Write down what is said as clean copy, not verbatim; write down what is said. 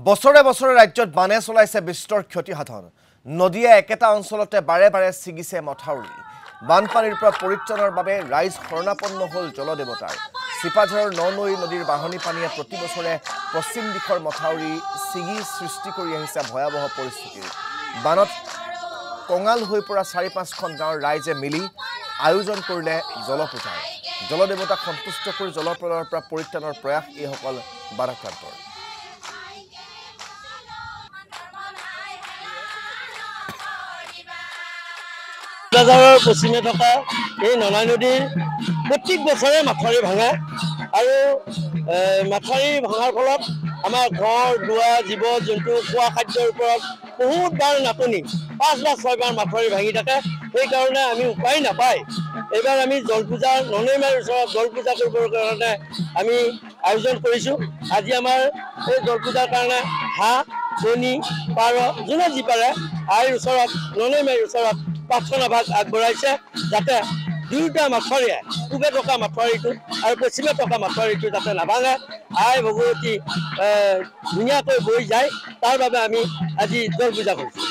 বছৰে বছৰে ৰাজ্যত বানে চলাইছে বিস্তৰ ক্ষতিসাধন নদীয়ে একেটা অঞ্চলতে বাৰে বাৰে ছিগিছে মথাউৰি বানপানীৰ পৰা পৰিত্ৰাণৰ বাবে ৰাইজ শৰণাপন্ন হ'ল জলদেৱতাৰ সিপাঝাৰৰ ননৈ নদীৰ বাহনী পানীয়ে প্ৰতি বছৰে পশ্চিম দিশৰ মথাউৰি ছিগি সৃষ্টি কৰি আহিছে ভয়াৱহ পৰিস্থিতি বানত কঙাল হৈ পৰা ৪-৫খন গাঁৱৰ ৰাইজে মিলি আয়োজন কৰিলে জলপূজাৰ জলদেৱতাক সন্তুষ্ট কৰি জলপ্ৰলয়ৰ পৰা পৰিত্ৰাণৰ প্ৰয়াস এইসকল বাৰাক্ৰান্তৰ বাজাৰৰ পশ্চিমে থকা এই নলাই নদীৰ প্ৰত্যেক বছৰে মাথাউৰি ভাঙে আৰু মাথাউৰি ভাঙাৰ ফলত আমাৰ ঘৰ দুৱাৰ জীৱ জন্তু খোৱা খাদ্যৰ ওপৰত বহুত বাৰ নাটনি 5 বা 6 বাৰ মাথাউৰি ভাঙি থাকে সেইকাৰণে আমি উপায় নাপায় এইবাৰ আমি জলপূজা ননৈমাৰ ওচৰত জলপূজা কৰিবৰ কাৰণে আমি আয়োজন কৰিছোঁ আজি আমাৰ এই জলপূজাৰ কাৰণে হাঁহ কণী পাৰ যোনে যি পাৰে আইৰ ওচৰত ননৈমাৰ ওচৰত প্ৰাৰ্থনা ভাগ আগবঢ়াইছে যাতে দুয়োটা মাথাউৰিয়ে পূবে থকা মাথাউৰিটো আৰু পশ্চিমে থকা মাথাউৰিটো যাতে নাভাঙে আই ভগৱতী ধুনীয়াকৈ বৈ যায় তাৰ বাবে আমি আজি জলপূজা কৰিছোঁ।